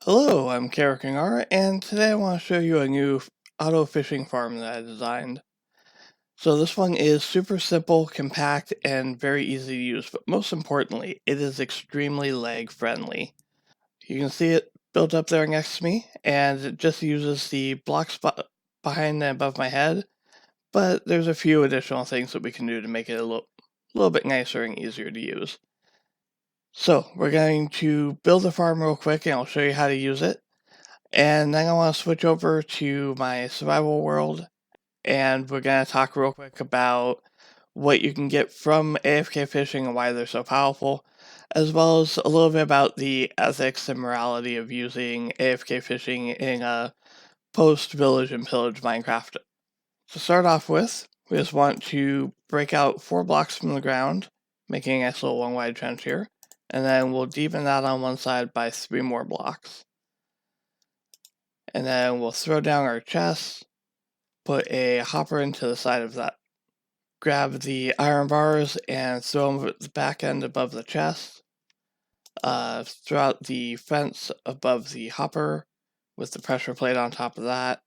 Hello, I'm Kara, and today I want to show you a new auto fishing farm that I designed. So this one is super simple, compact, and very easy to use, but most importantly, it is extremely lag friendly. You can see it built up there next to me, and it just uses the block spot behind and above my head, but there's a few additional things that we can do to make it a little bit nicer and easier to use. So we're going to build the farm real quick, and I'll show you how to use it. And then I want to switch over to my survival world, and we're going to talk real quick about what you can get from AFK fishing and why they're so powerful, as well as a little bit about the ethics and morality of using AFK fishing in a post-village and pillage Minecraft. To start off with, we just want to break out 4 blocks from the ground, making a nice little one wide trench here, and then we'll deepen that on one side by 3 more blocks. And then we'll throw down our chest, put a hopper into the side of that. Grab the iron bars and throw them at the back end above the chest. Throw out the fence above the hopper with the pressure plate on top of that.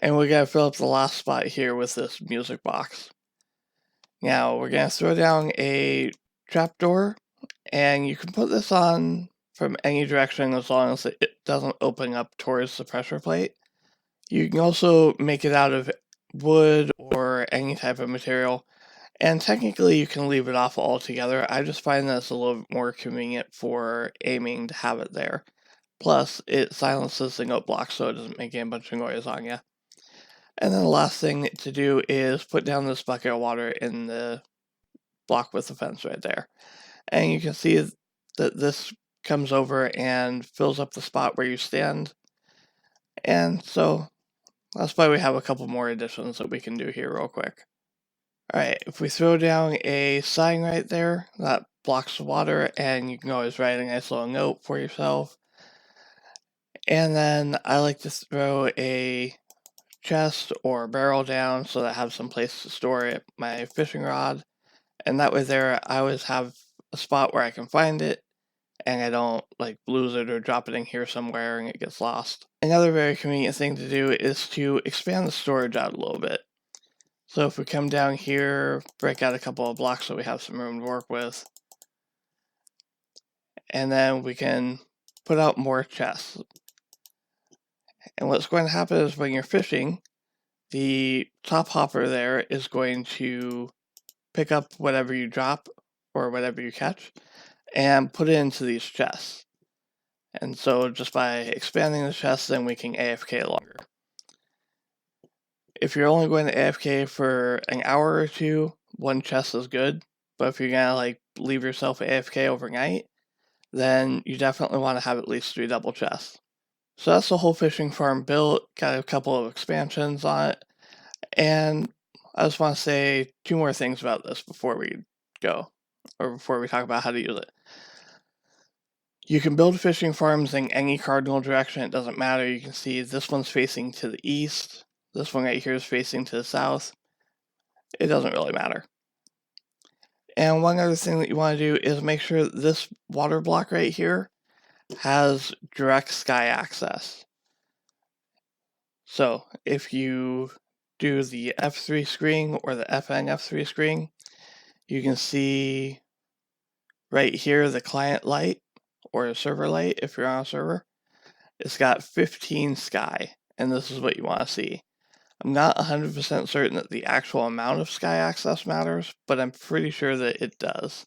And we're going to fill up the last spot here with this music box. Now we're going to throw down a trapdoor, and you can put this on from any direction as long as it doesn't open up towards the pressure plate. You can also make it out of wood or any type of material, and technically you can leave it off altogether. I just find that it's a little bit more convenient for aiming to have it there. Plus, it silences the note block so it doesn't make a bunch of noise on you. And then the last thing to do is put down this bucket of water in the block with the fence right there. And you can see that this comes over and fills up the spot where you stand. And so that's why we have a couple more additions that we can do here real quick. Alright, if we throw down a sign right there, that blocks the water, and you can always write a nice little note for yourself. And then I like to throw a chest or a barrel down so that I have some place to store my fishing rod. And that way there, I always have a spot where I can find it, and I don't like lose it or drop it in here somewhere and it gets lost. Another very convenient thing to do is to expand the storage out a little bit. So if we come down here, break out a couple of blocks so we have some room to work with, and then we can put out more chests. And what's going to happen is when you're fishing, the top hopper there is going to pick up whatever you drop or whatever you catch and put it into these chests. And so just by expanding the chests, then we can AFK longer. If you're only going to AFK for an hour or two, one chest is good. But if you're gonna like leave yourself AFK overnight, then you definitely want to have at least 3 double chests. So that's the whole fishing farm built. Got a couple of expansions on it, and I just want to say 2 more things about this before we go, or before we talk about how to use it. You can build fishing farms in any cardinal direction, it doesn't matter. You can see this one's facing to the east, this one right here is facing to the south. It doesn't really matter. And one other thing that you want to do is make sure that this water block right here has direct sky access. So if you do the F3 screen or the FN F3 screen, you can see right here the client light or the server light if you're on a server. It's got 15 sky, and this is what you want to see. I'm not 100% certain that the actual amount of sky access matters, but I'm pretty sure that it does.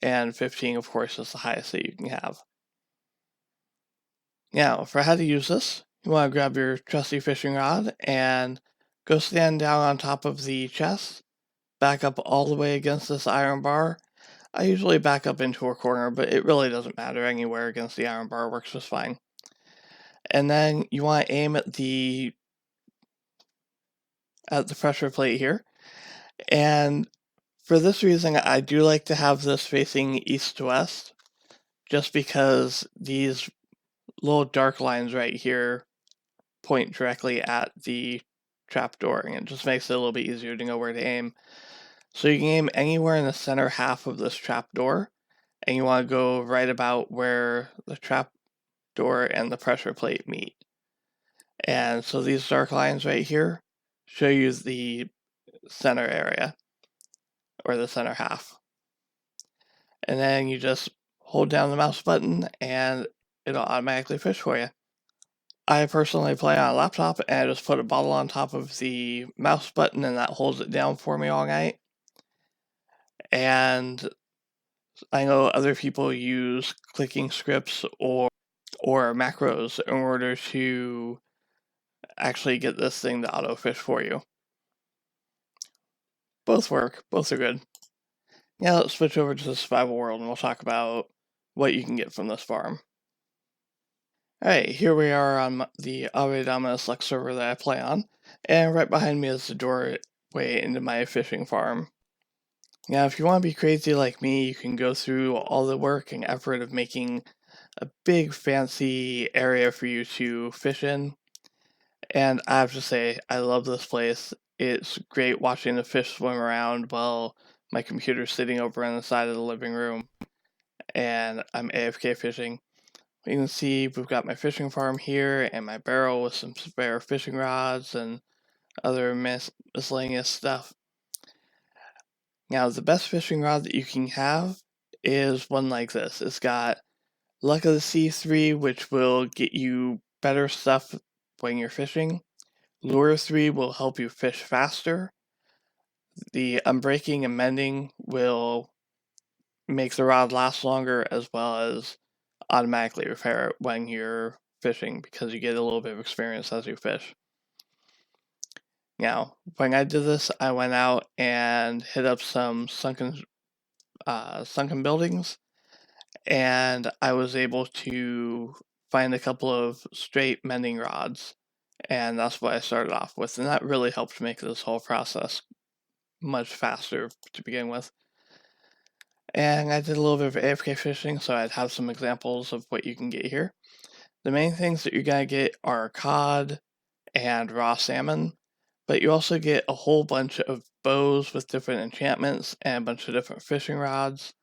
And 15, of course, is the highest that you can have. Now, for how to use this, you want to grab your trusty fishing rod and go stand down on top of the chest, back up all the way against this iron bar. I usually back up into a corner, but it really doesn't matter. Anywhere against the iron bar works just fine. And then you want to aim at the pressure plate here. And for this reason, I do like to have this facing east to west, just because these little dark lines right here point directly at the trapdoor, and it just makes it a little bit easier to know where to aim. So you can aim anywhere in the center half of this trapdoor, and you want to go right about where the door and the pressure plate meet. And so these dark lines right here show you the center area, or the center half. And then you just hold down the mouse button and it'll automatically fish for you. I personally play on a laptop and I just put a bottle on top of the mouse button and that holds it down for me all night. And I know other people use clicking scripts or macros in order to actually get this thing to auto fish for you. Both work, both are good. Now let's switch over to the survival world and we'll talk about what you can get from this farm. Alright, here we are on the Dominus Lux server that I play on, and right behind me is the doorway into my fishing farm. Now, if you want to be crazy like me, you can go through all the work and effort of making a big fancy area for you to fish in, and I have to say, I love this place. It's great watching the fish swim around while my computer's sitting over on the side of the living room, and I'm AFK fishing. You can see we've got my fishing farm here and my barrel with some spare fishing rods and other miscellaneous stuff. Now, the best fishing rod that you can have is one like this. It's got Luck of the Sea 3, which will get you better stuff when you're fishing. Lure 3 will help you fish faster. The Unbreaking and Mending will make the rod last longer, as well as automatically repair it when you're fishing, because you get a little bit of experience as you fish. Now, when I did this, I went out and hit up some sunken buildings, and I was able to find a couple of straight mending rods, and that's what I started off with, and that really helped make this whole process much faster to begin with. And I did a little bit of AFK fishing, so I'd have some examples of what you can get here. The main things that you're going to get are cod and raw salmon, but you also get a whole bunch of bows with different enchantments and a bunch of different fishing rods,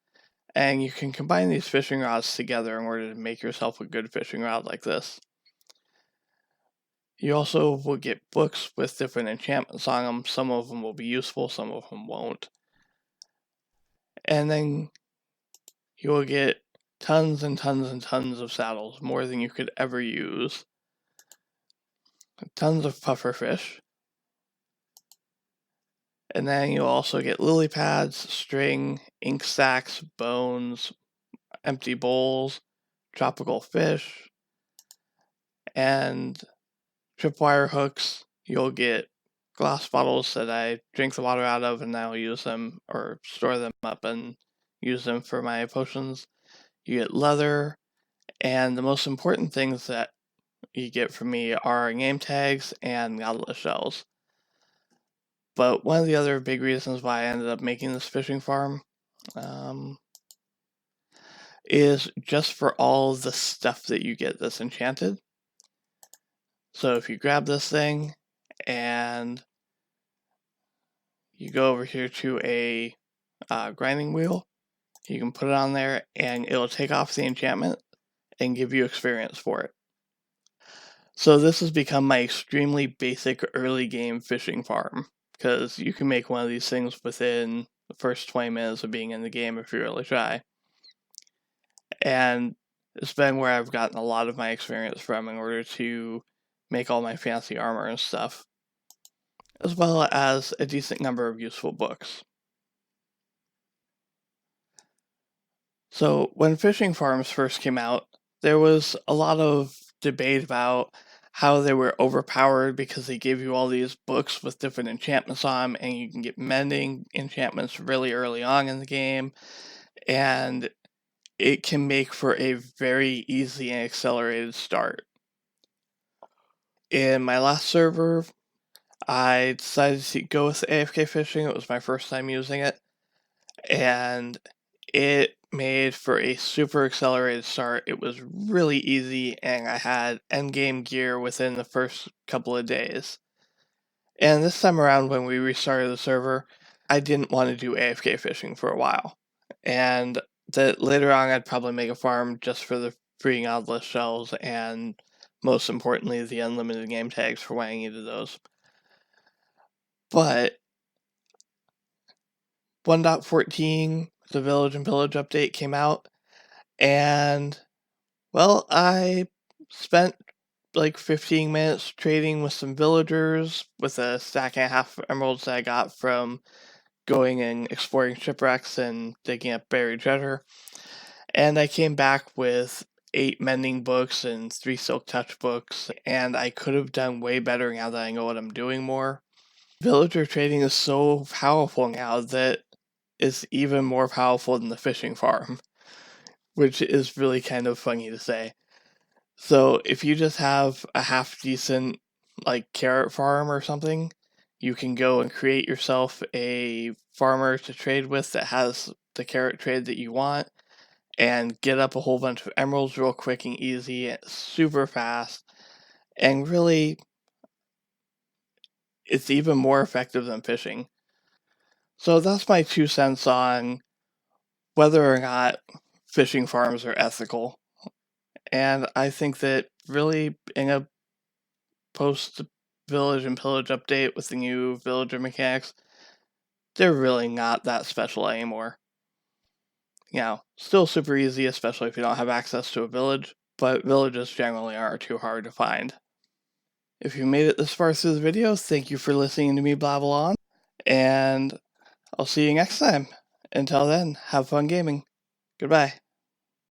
and you can combine these fishing rods together in order to make yourself a good fishing rod like this. You also will get books with different enchantments on them. Some of them will be useful, some of them won't. And then you will get tons and tons and tons of saddles, more than you could ever use. Tons of puffer fish. And then you'll also get lily pads, string, ink sacks, bones, empty bowls, tropical fish, and tripwire hooks. You'll get glass bottles that I drink the water out of, and I'll use them or store them up and use them for my potions. You get leather, and the most important things that you get from me are name tags and nautilus shells. But one of the other big reasons why I ended up making this fishing farm is just for all the stuff that you get that's enchanted. So if you grab this thing and you go over here to a grinding wheel, you can put it on there and it'll take off the enchantment and give you experience for it. So this has become my extremely basic early game fishing farm, because you can make one of these things within the first 20 minutes of being in the game if you really try. And it's been where I've gotten a lot of my experience from in order to make all my fancy armor and stuff, as well as a decent number of useful books. So when fishing farms first came out, there was a lot of debate about how they were overpowered because they gave you all these books with different enchantments on them, and you can get mending enchantments really early on in the game, and it can make for a very easy and accelerated start. In my last server, I decided to go with AFK fishing. It was my first time using it, and it made for a super accelerated start. It was really easy, and I had endgame gear within the first couple of days. And this time around, when we restarted the server, I didn't want to do AFK fishing for a while. And that later on, I'd probably make a farm just for the free godless shells, and most importantly, the unlimited game tags for when I needed those. But 1.14, the Village and Pillage update came out, and well, I spent like 15 minutes trading with some villagers with a stack and a half of emeralds that I got from going and exploring shipwrecks and digging up buried treasure. And I came back with 8 mending books and 3 silk touch books, and I could have done way better now that I know what I'm doing more. Villager trading is so powerful now that it's even more powerful than the fishing farm, which is really kind of funny to say. So if you just have a half decent like carrot farm or something, you can go and create yourself a farmer to trade with that has the carrot trade that you want and get up a whole bunch of emeralds real quick and easy, super fast, and really it's even more effective than fishing. So that's my 2 cents on whether or not fishing farms are ethical. And I think that really in a post Village and Pillage update with the new villager mechanics, they're really not that special anymore. You know, still super easy, especially if you don't have access to a village, but villages generally aren't too hard to find. If you made it this far through the video, thank you for listening to me babble on, and I'll see you next time. Until then, have fun gaming. Goodbye.